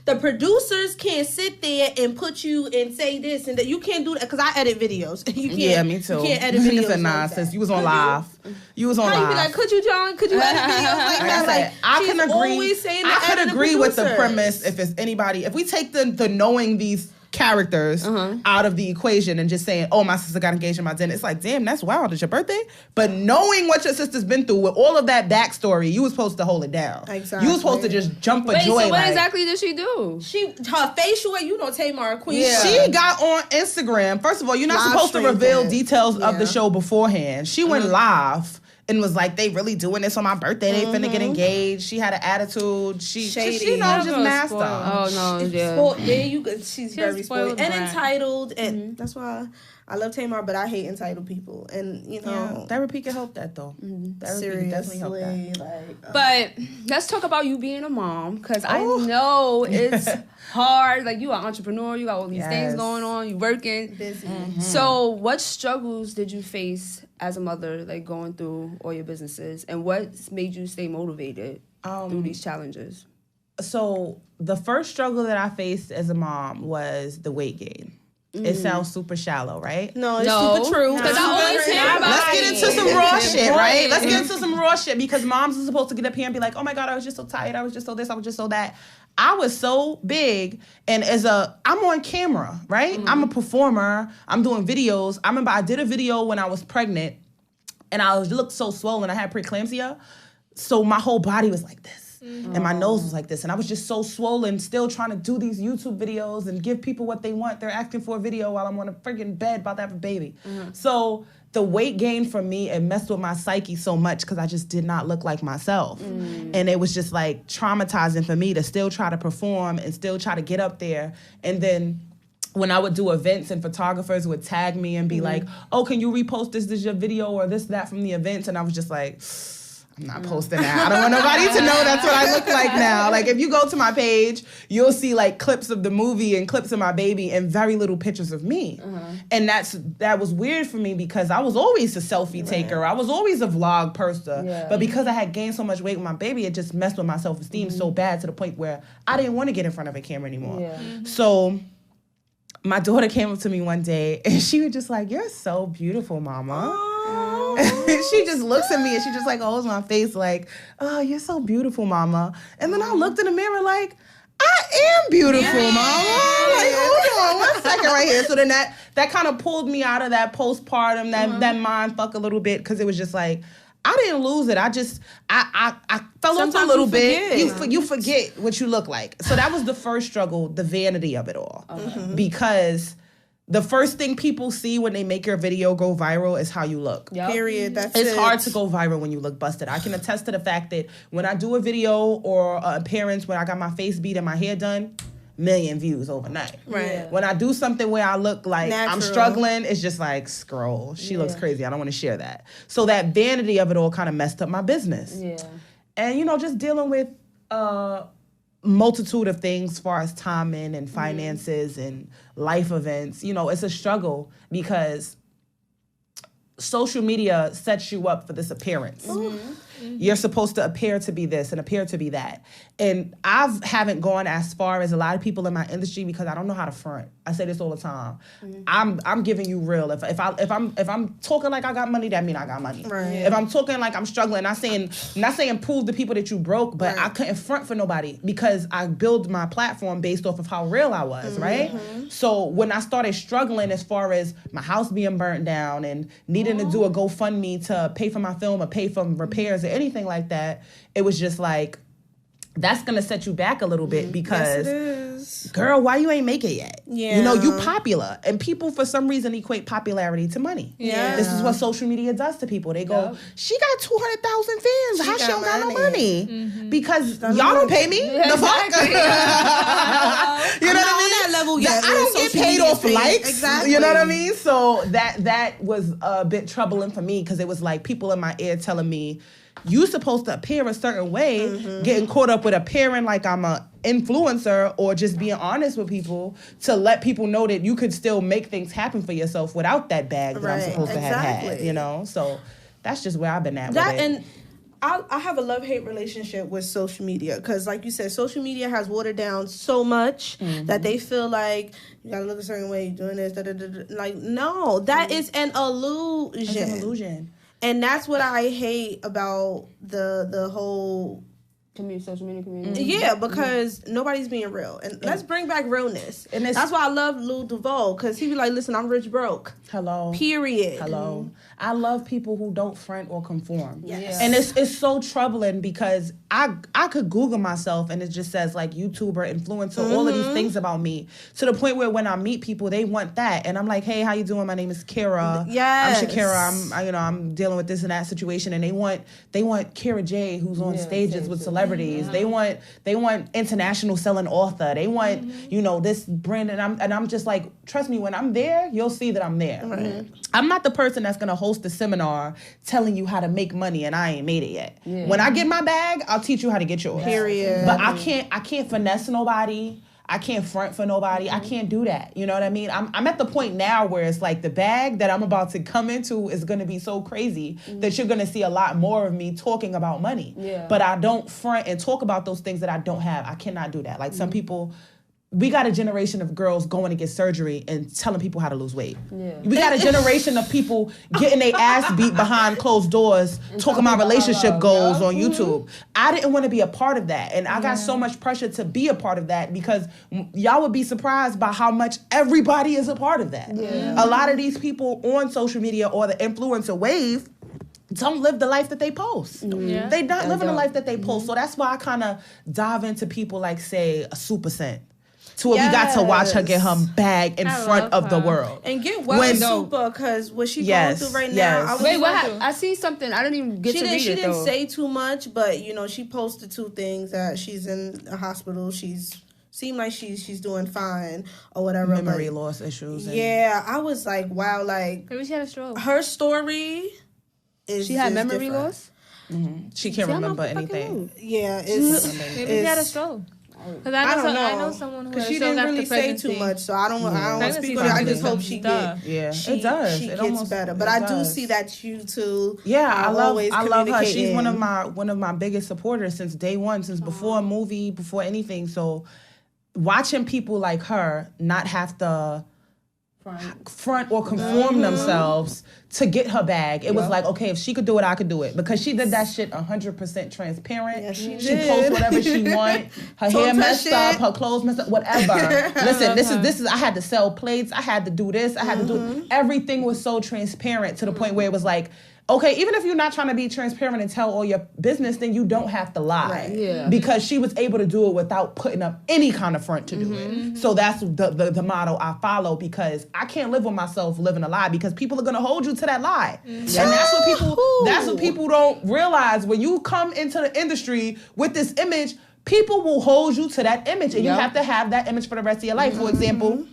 The producers can't sit there and put you and say this and that. You can't do that because I edit videos. You can't. Yeah, me too. You can't edit videos. Said, nah, sis, you was on live. You was on live. How you be like, could you, John? Could you edit videos like that? Like, I can agree. I could agree with the premise if it's anybody. If we take the knowing these characters out of the equation and just saying, oh, my sister got engaged in my dinner. It's like, damn, that's wild. It's your birthday. But knowing what your sister's been through with all of that backstory, you was supposed to hold it down. Exactly. You was supposed to just jump for joy. So what exactly did she do? Her facial, Tamar Queen. Yeah. She got on Instagram. First of all, you're not supposed to reveal details of the show beforehand. She went live and was like, they really doing this on my birthday. They finna get engaged. She had an attitude. She just master. Oh, no, there you go. She's very spoiled. And entitled. And that's why I love Tamar, but I hate entitled people. And, therapy can help that, though. Therapy can definitely help that. But let's talk about you being a mom, because I know it's hard. Like, you are an entrepreneur. You got all these things going on. You working. Busy. So what struggles did you face as a mother, like going through all your businesses, and what made you stay motivated through these challenges? So the first struggle that I faced as a mom was the weight gain. It sounds super shallow, right? No, it's super true. Because I always hear about Let's get into some raw shit, right? Let's get into some raw shit because moms are supposed to get up here and be like, oh my God, I was just so tired. I was just so this. I was just so that. I was so big, and I'm on camera, right? I'm a performer. I'm doing videos. I remember I did a video when I was pregnant, and I looked so swollen. I had preeclampsia, so my whole body was like this. And my nose was like this. And I was just so swollen, still trying to do these YouTube videos and give people what they want. They're asking for a video while I'm on a freaking bed about to have a baby. So the weight gain for me, it messed with my psyche so much because I just did not look like myself. And it was just like traumatizing for me to still try to perform and still try to get up there. And then when I would do events and photographers would tag me and be like, oh, can you repost this your video or this, that from the events? And I was just like, I'm not posting that. I don't want nobody to know that's what I look like now. Like, if you go to my page, you'll see, like, clips of the movie and clips of my baby and very little pictures of me. And that was weird for me because I was always a selfie taker. I was always a vlog person. But because I had gained so much weight with my baby, it just messed with my self-esteem so bad to the point where I didn't want to get in front of a camera anymore. So my daughter came up to me one day and she was just like, you're so beautiful, mama. She just looks at me and she just like holds my face like, oh, you're so beautiful, mama. And then I looked in the mirror like, I am beautiful, mama. Like, hold on 1 second right here. So then that kind of pulled me out of that postpartum, that mind fuck a little bit, because it was just like, I didn't lose it. I fell off a little bit. You forget what you look like. So that was the first struggle, the vanity of it all. Because the first thing people see when they make your video go viral is how you look. Period. It's hard to go viral when you look busted. I can attest to the fact that when I do a video or an appearance when I got my face beat and my hair done, 1 million views overnight. Right. When I do something where I look like Natural. I'm struggling, it's just like, scroll. She looks crazy. I don't want to share that. So that vanity of it all kind of messed up my business. And, just dealing with multitude of things as far as timing and finances and life events. It's a struggle because social media sets you up for this appearance. You're supposed to appear to be this and appear to be that. And I haven't gone as far as a lot of people in my industry because I don't know how to front. I say this all the time. I'm giving you real. If I'm talking like I got money, that means I got money. Right. If I'm talking like I'm struggling, not saying prove the people that you broke, but I couldn't front for nobody because I built my platform based off of how real I was, right? So when I started struggling as far as my house being burnt down and needing to do a GoFundMe to pay for my film or pay for repairs or anything like that, it was just like, that's gonna set you back a little bit because, yes, it is. Girl, why you ain't make it yet? Yeah. You popular, and people for some reason equate popularity to money. Yeah. This is what social media does to people. They go, she got 200,000 fans. How she don't got no money? Because y'all don't pay me. The fuck? You know what I mean? That level yet. I don't get paid off likes. Exactly. You know what I mean? So that was a bit troubling for me because it was like people in my ear telling me, you supposed to appear a certain way, getting caught up with appearing like I'm a influencer or just being honest with people to let people know that you could still make things happen for yourself without that bag that I'm supposed to have had, So that's just where I've been at with it. And I have a love-hate relationship with social media because, like you said, social media has watered down so much that they feel like you gotta look a certain way, you're doing this, like, no, that is an illusion. It's an illusion. And that's what I hate about the whole social media community. Yeah, because nobody's being real. And let's bring back realness. And that's why I love Lil Duval, because he be like, listen, I'm rich broke. Hello. Period. Hello. I love people who don't front or conform. Yes. And it's so troubling because I could Google myself and it just says like YouTuber, influencer, all of these things about me to the point where when I meet people, they want that. And I'm like, hey, how you doing? My name is Kira. Yes. I'm Shakira. I'm dealing with this and that situation. And they want Kira J, who's on stages with celebrities. Yeah. They want international selling author. They want, this brand. And I'm just like, trust me, when I'm there, you'll see that I'm there. Right. I'm not the person that's going to host a seminar telling you how to make money and I ain't made it yet. Yeah. When I get my bag, I'll teach you how to get yours. Period. But I can't finesse nobody. I can't front for nobody. I can't do that. You know what I mean? I'm at the point now where it's like the bag that I'm about to come into is going to be so crazy that you're going to see a lot more of me talking about money. Yeah. But I don't front and talk about those things that I don't have. I cannot do that. Like some people we got a generation of girls going to get surgery and telling people how to lose weight. Yeah. We got a generation of people getting their ass beat behind closed doors, talking about relationship goals on YouTube. I didn't want to be a part of that. And I got so much pressure to be a part of that because y'all would be surprised by how much everybody is a part of that. Yeah. A lot of these people on social media or the influencer wave don't live the life that they post. Yeah. They not living the life that they post. So that's why I kind of dive into people like, say, a Super Scent. To where we got to watch her get her bag in front of the world. And get super, because what she going through right now. I see something. I didn't even get to read it, She didn't say too much, but, she posted 2 things that she's in a hospital. Seemed like she's doing fine or whatever. Memory loss issues. Yeah, I was like, wow, like. Maybe she had a stroke. Her story is She had memory loss? Mm-hmm. She can't remember anything. Yeah, it's. Maybe she had a stroke. Because I know someone who she didn't really say too much, so I don't want to speak on it. I just hope she gets. Yeah, it does. She gets better, but I do see that you two. Yeah, I love her. She's one of my biggest supporters since day one, since before a movie, before anything. So watching people like her not have to front or conform themselves to get her bag. It was like, okay, if she could do it, I could do it. Because she did that shit 100% transparent. Yeah, she posts whatever she want. Her hair messed up, her clothes messed up, whatever. Listen, this is I had to sell plates, I had to do this, I had to do everything was so transparent to the point where it was like, okay, even if you're not trying to be transparent and tell all your business, then you don't have to lie. Right. Yeah. Because she was able to do it without putting up any kind of front to do it. So that's the motto I follow, because I can't live with myself living a lie, because people are gonna hold you to that lie. And that's what people don't realize. When you come into the industry with this image, people will hold you to that image, and you have to have that image for the rest of your life. For example,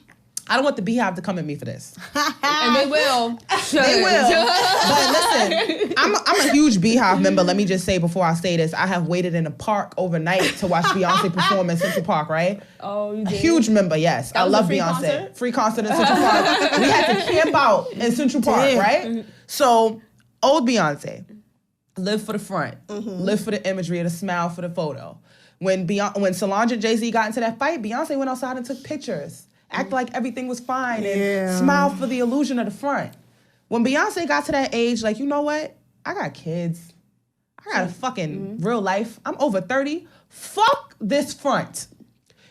I don't want the Beehive to come at me for this. And they will. They will. But listen, I'm a huge Beehive member. Let me just say before I say this, I have waited in a park overnight to watch Beyonce perform in Central Park, right? Oh, you did? A huge member, yes. I love Beyonce. Concert? Free concert in Central Park. We had to camp out in Central Park, right? So, old Beyonce. Live for the front. Live for the imagery, the smile for the photo. When Solange and Jay-Z got into that fight, Beyonce went outside and took pictures. Act like everything was fine and smile for the illusion of the front. When Beyonce got to that age, like, you know what? I got kids. I got a fucking real life. I'm over 30. Fuck this front.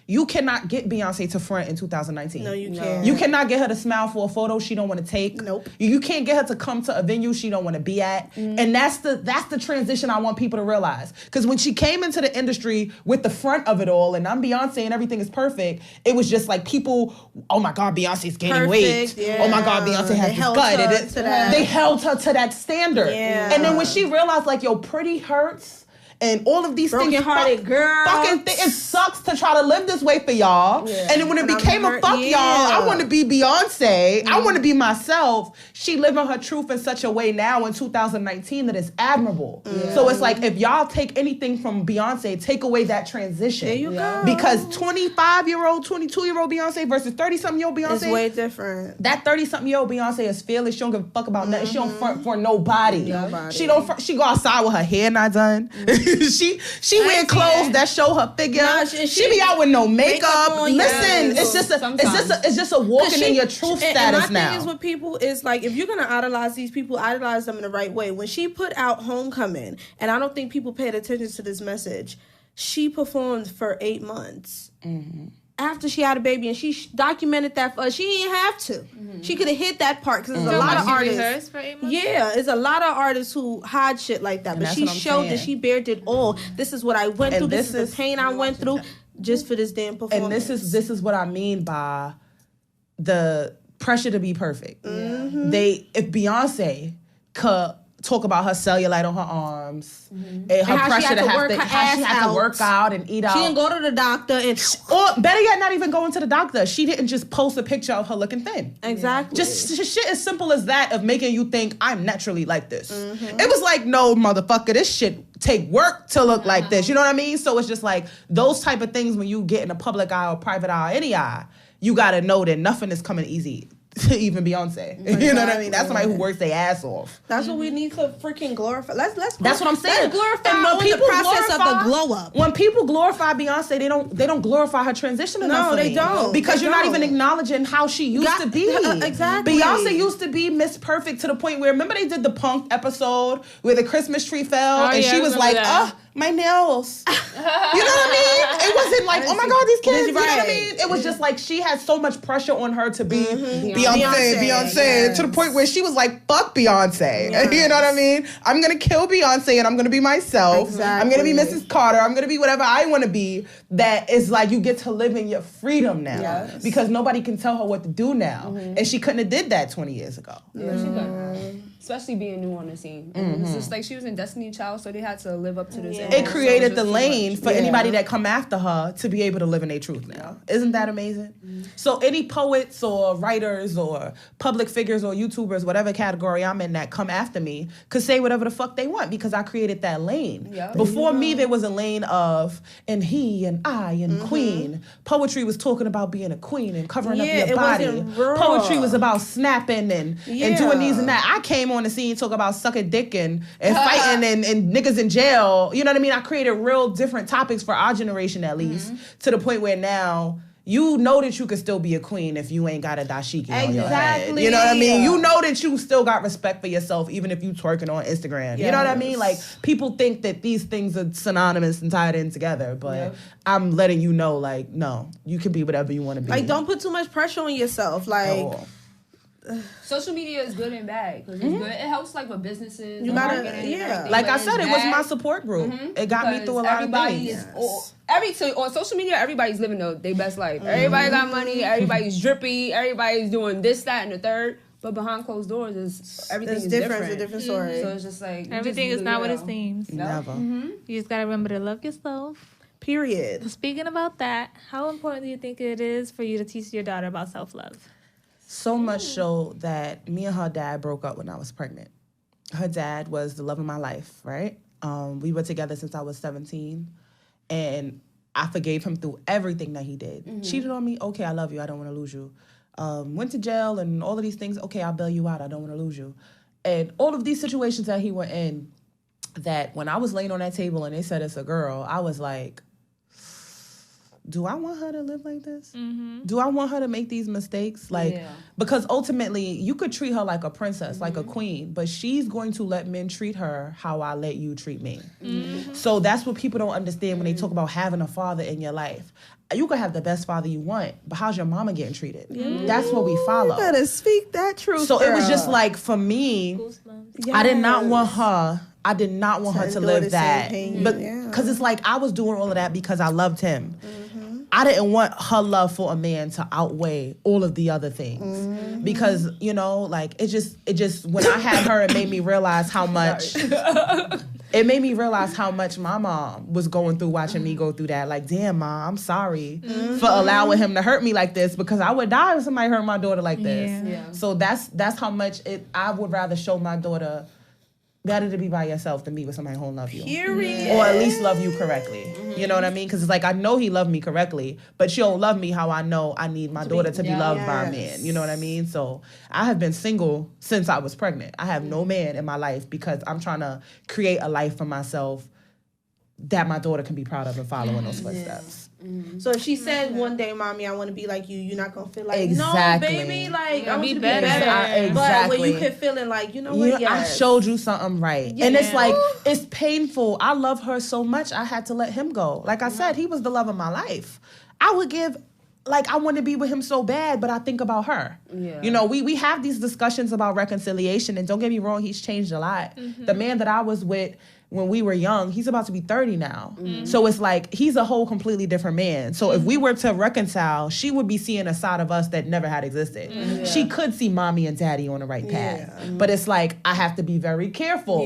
You cannot get Beyonce to front in 2019. No, you can't. You cannot get her to smile for a photo she don't want to take. Nope. You can't get her to come to a venue she don't want to be at. And that's the transition I want people to realize. Because when she came into the industry with the front of it all, and I'm Beyonce and everything is perfect, it was just like people, oh my God, Beyonce's gaining weight. Yeah. Oh my God, Beyonce has this gut. They held her to that standard. Yeah. And then when she realized, like, yo, pretty hurts, and all of these broken-hearted girl. It sucks to try to live this way for y'all. Yeah. And then when it became a fuck y'all, I want to be Beyonce. I want to be myself. She living her truth in such a way now in 2019 that is admirable. So it's like, if y'all take anything from Beyonce, take away that transition. There you go. Because 25-year-old, 22-year-old Beyonce versus 30-something-year-old Beyonce. It's way different. That 30-something-year-old Beyonce is fearless. She don't give a fuck about nothing. She don't front for nobody. She go outside with her hair not done. she wear clothes that show her figure. Nah, she be out with no makeup. Listen, it's just a walking in your truth status now. My thing is with people is like, if you're gonna idolize these people, idolize them in the right way. When she put out Homecoming, and I don't think people paid attention to this message, she performed for 8 months. After she had a baby, and she documented that. She didn't have to. She could have hit that part, because there's a lot of artists. For 8 months? Yeah, there's a lot of artists who hide shit like that. But she showed that she bared it all. This is what I went through. This is the pain I went through, just for this damn performance. And this is what I mean by the pressure to be perfect. If Beyonce could talk about her cellulite on her arms, and her pressure to have to work out and eat out. She didn't go to the doctor, or better yet, not even going to the doctor. She didn't just post a picture of her looking thin. Exactly. Just shit as simple as that of making you think I'm naturally like this. It was like, no, motherfucker, this shit take work to look like this. You know what I mean? So it's just like those type of things when you get in a public eye or private eye or any eye, you gotta know that nothing is coming easy. to even Beyonce. Exactly. You know what I mean? That's somebody who works their ass off. That's what we need to freaking glorify. That's what I'm saying. Let's glorify And when the people process of glorify- the glow up. When people glorify Beyonce, they don't glorify her transition enough. No, for they me. don't. Because They you're not don't. even acknowledging how she used to be. Exactly. Beyonce used to be Miss Perfect to the point where, remember they did the Punk episode where the Christmas tree fell and yeah, she I was remember like, that. my nails. You know what I mean? It wasn't like, oh my God, these kids. You know what I Right. mean? It was just like she had so much pressure on her to be Beyonce. Beyonce, yes. To the point where she was like, fuck Beyonce. You know what I mean? I'm going to kill Beyonce and I'm going to be myself. I'm going to be Mrs. Carter. I'm going to be whatever I want to be. That is like, you get to live in your freedom now. Yes. Because nobody can tell her what to do now. And she couldn't have did that 20 years ago. Yeah, she couldn't. Especially being new on the scene. And it's just like she was in Destiny Child, so they had to live up to this. image. It created So the it's just too lane much. for anybody that come after her to be able to live in their truth now. Isn't that amazing? So any poets or writers or public figures or YouTubers, whatever category I'm in, that come after me could say whatever the fuck they want because I created that lane. Yeah. Before me, there was a lane of and he and I and queen. Poetry was talking about being a queen and covering up Yeah, your it body. wasn't raw. Poetry was about snapping and doing these and that. I came on the scene talk about sucking dick and fighting and niggas in jail. You know what I mean? I created real different topics for our generation at least, to the point where now you know that you could still be a queen if you ain't got a dashiki on your head. Exactly. You know what I mean? You know that you still got respect for yourself even if you twerking on Instagram. You know what I mean? Like, people think that these things are synonymous and tied in together, but I'm letting you know, like, no, you can be whatever you want to be. Like, don't put too much pressure on yourself. Like, Social media is good and bad because it's good. It helps like with businesses. You and gotta- marketing and yeah. everything, like but I it's said, it was bad my support group. It got me through a lot of everybody things. is so on social media. Everybody's living their best life. Everybody got money. Everybody's drippy. Everybody's doing this, that, and the third. But behind closed doors, everything it's is different. different. It's a different story. So it's just like Everything is not what it seems. Never. You just gotta remember to love yourself. Period. Speaking about that, how important do you think it is for you to teach your daughter about self-love? So much so that me and her dad broke up when I was pregnant. Her dad was the love of my life, right? We were together since I was 17, and I forgave him through everything that he did. Cheated on me, okay, I love you, I don't want to lose you. Went to jail and all of these things, okay, I'll bail you out, I don't want to lose you. And all of these situations that he went in, that when I was laying on that table and they said it's a girl, I was like, do I want her to live like this? Do I want her to make these mistakes? Like, because ultimately you could treat her like a princess, like a queen, but she's going to let men treat her how I let you treat me. So that's what people don't understand when they talk about having a father in your life. You could have the best father you want, but how's your mama getting treated? That's what we follow. You gotta speak that truth. So it was girl. just like, for me, Goosebumps. I did not want her. I did not want her to do the live same that, pain, but yeah. because it's like I was doing all of that because I loved him. I didn't want her love for a man to outweigh all of the other things because like it just when I had her, it made me realize how much. It made me realize how much my mom was going through watching me go through that. Like, damn, Mom, I'm sorry for allowing him to hurt me like this because I would die if somebody hurt my daughter like this. Yeah. So that's how much I would rather show my daughter better to be by yourself than be with somebody who don't love you. Period. Or at least love you correctly. You know what I mean? Because it's like, I know he loved me correctly, but she don't love me how I know I need my daughter to be loved by a man. You know what I mean? So I have been single since I was pregnant. I have no man in my life because I'm trying to create a life for myself that my daughter can be proud of and follow in those footsteps. So if she said one day, "Mommy, I want to be like you," you're not gonna feel like, Exactly. "No, baby, like I want Be you to better. be better." But Exactly. when you can feel it, like, you know what? I Yes. showed you something right. And it's like, it's painful. I love her so much, I had to let him go. Like I said, he was the love of my life. I would give, like, I want to be with him so bad, but I think about her. Yeah. We have these discussions about reconciliation, and don't get me wrong, he's changed a lot. The man that I was with when we were young, he's about to be 30 now. So it's like, he's a whole completely different man. So if we were to reconcile, she would be seeing a side of us that never had existed. She could see mommy and daddy on the right path. But it's like, I have to be very careful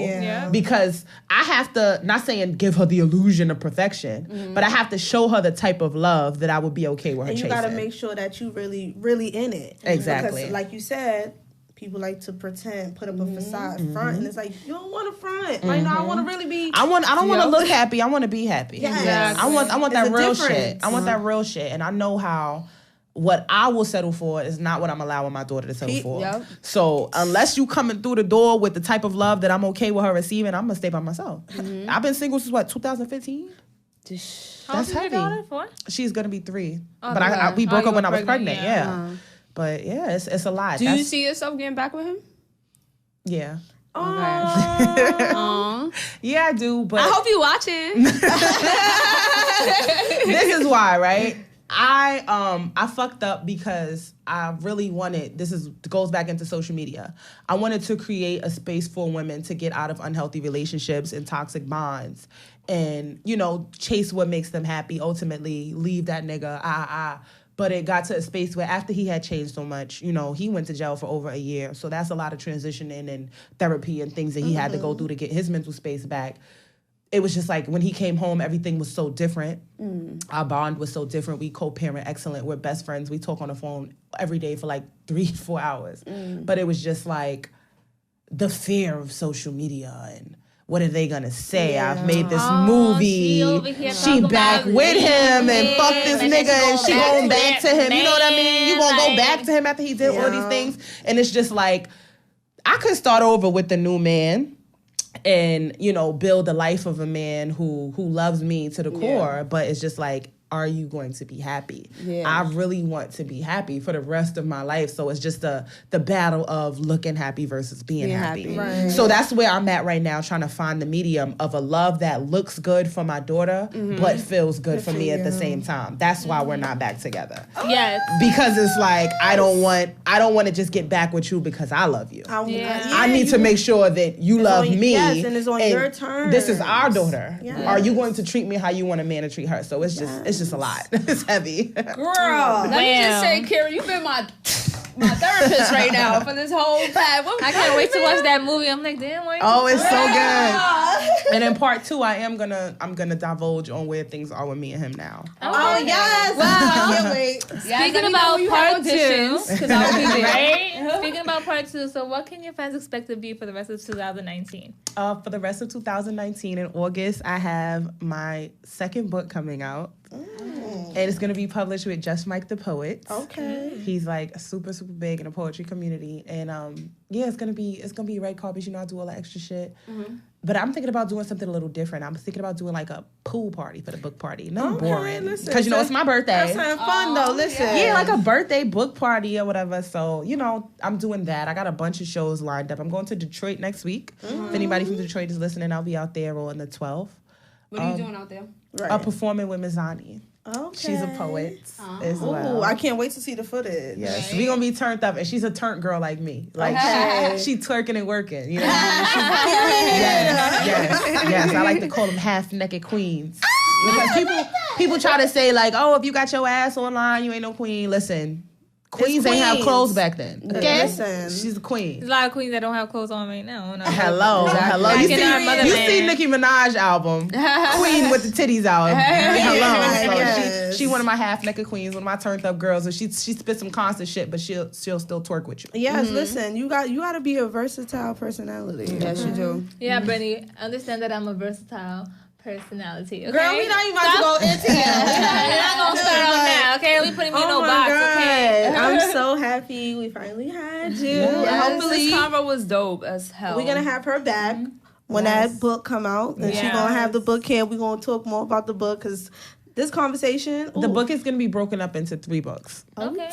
because I have to, not saying give her the illusion of perfection, but I have to show her the type of love that I would be okay with her And you chasing. gotta make sure that you really, really in it. Exactly. Because, like you said, people like to pretend, put up a facade front, and it's like, you don't want to front. Like, no, I want to really be. I don't want to look happy. I want to be happy. Yes. I want It's that a real difference. shit. I want that real shit. And I know how what I will settle for is not what I'm allowing my daughter to settle for. Yep. So unless you coming through the door with the type of love that I'm okay with her receiving, I'm gonna stay by myself. I've been single since what, 2015? How That's old is your heavy. daughter? 4? She's gonna be 3. Oh, But we broke you up when were I was pregnant. pregnant, Yeah. But yeah, it's a lot. Do you see yourself getting back with him? Yeah. Aw. Yeah, I do. But I hope you watching. this is why, right? I fucked up because I really wanted, goes back into social media. I wanted to create a space for women to get out of unhealthy relationships and toxic bonds and, chase what makes them happy, ultimately leave that nigga, But it got to a space where after he had changed so much, he went to jail for over a year. So that's a lot of transitioning and therapy and things that he had to go through to get his mental space back. It was just like when he came home, everything was so different. Our bond was so different. We co-parent excellent. We're best friends. We talk on the phone every day for like 3-4 hours. But it was just like the fear of social media and what are they gonna say? Yeah. I've made this movie. She back with him and fuck this nigga and she going back to him. You know what I mean? You gonna go back to him after he did all these things? And it's just like, I could start over with the new man and, build the life of a man who loves me to the core, but it's just like, are you going to be happy? Yeah. I really want to be happy for the rest of my life. So it's just the battle of looking happy versus being happy. Right. So that's where I'm at right now, trying to find the medium of a love that looks good for my daughter, but feels good for me at the same time. That's why we're not back together. Yes. Because it's like, I don't want to just get back with you because I love you. I need to make sure that you love me. Yes, and it's on your turn. This is our daughter. Yes. Are you going to treat me how you want a man to treat her? So it's just a lot. It's heavy. Girl, let me just say, Kira, you've been my therapist right now for this whole time. I can't wait to watch that movie. I'm like, damn, wait. Oh, it's so good. And in part 2, I'm gonna divulge on where things are with me and him now. Oh yes! Wow, I can't wait. Speaking about part 2, because I'll be there. Right? Speaking about part 2, so what can your fans expect to be for the rest of 2019? For the rest of 2019, in August, I have my second book coming out. And it's gonna be published with Just Mike the Poet. Okay. He's like super, super big in the poetry community. And it's gonna be red carpet, I do all the extra shit. But I'm thinking about doing something a little different. I'm thinking about doing like a pool party for the book party. Nothing boring. Because it's my birthday. That's fun though, listen. Yeah, like a birthday book party or whatever. So, I'm doing that. I got a bunch of shows lined up. I'm going to Detroit next week. If anybody from Detroit is listening, I'll be out there on the 12th. What are you doing out there? Right. Performing with Mizani. Okay. She's a poet as well. Ooh, I can't wait to see the footage. Yes, we're gonna be turned up, and she's a turnt girl like me. Like she twerking and working. You know, yes. I like to call them half naked queens because people try to say like, oh, if you got your ass online, you ain't no queen. Listen. Queens ain't have clothes back then. Okay, she's a queen. There's a lot of queens that don't have clothes on right now. Hello. You see Nicki Minaj album, Queen with the titties out. Hello. So she one of my half naked queens, one of my turned up girls, and she spit some constant shit, but she'll still twerk with you. Yes, listen, you got to be a versatile personality. Yes, you do. Yeah, Brittany, understand that I'm a versatile personality. Okay? Girl, we not even about to go into it. We're not gonna start on now, okay? We putting me in no box, okay? I'm so happy we finally had you. Yes, Hopefully, this convo was dope as hell. We're gonna have her back when that book come out, and she's gonna have the book here. We're gonna talk more about the book because this conversation. The book is going to be broken up into 3 books. Okay.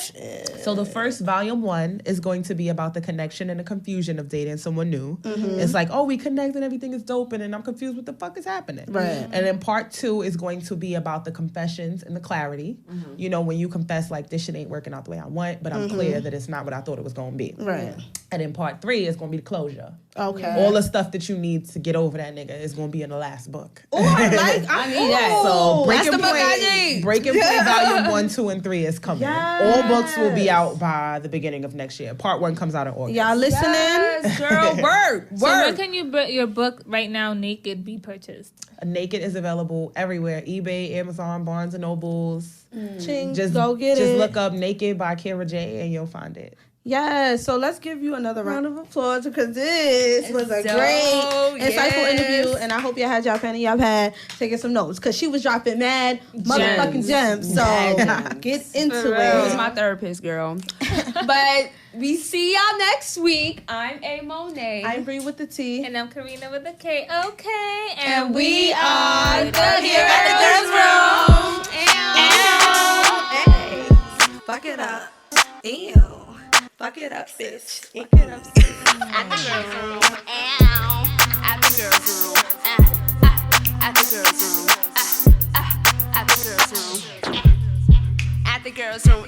So the first, volume 1, is going to be about the connection and the confusion of dating someone new. It's like, oh, we connect and everything is dope, and then I'm confused what the fuck is happening. Right. And then part 2 is going to be about the confessions and the clarity. You know, when you confess, like, this shit ain't working out the way I want, but I'm clear that it's not what I thought it was going to be. Right. And then part 3 is going to be the closure. Okay. All the stuff that you need to get over that nigga is going to be in the last book. Oh, I need that. So That's the book I need. Break and Play volume 1, 2, and 3 is coming. Yes. All books will be out by the beginning of next year. Part 1 comes out in August. Y'all listening? Yes, girl, word. So where can your book right now, Naked, be purchased? Naked is available everywhere. eBay, Amazon, Barnes & Nobles. Just go get it. Just look up Naked by Kira J and you'll find it. Yes, so let's give you another round of applause because this was a great, insightful interview, and I hope y'all had y'all pen and y'all pad taking some notes because she was dropping mad motherfucking gems. So get into it. It was my therapist, girl. But we see y'all next week. I'm A. Monet. I'm Bree with the T. And I'm Karina with the K. Okay. And we are the Here at the Girls' Room. Hey, fuck it up. Ew. Fuck it up, sis. Fuck it up, sis. At the girls' room. At the girls' room. At the girls' room. At the girls' room. At the girls' room.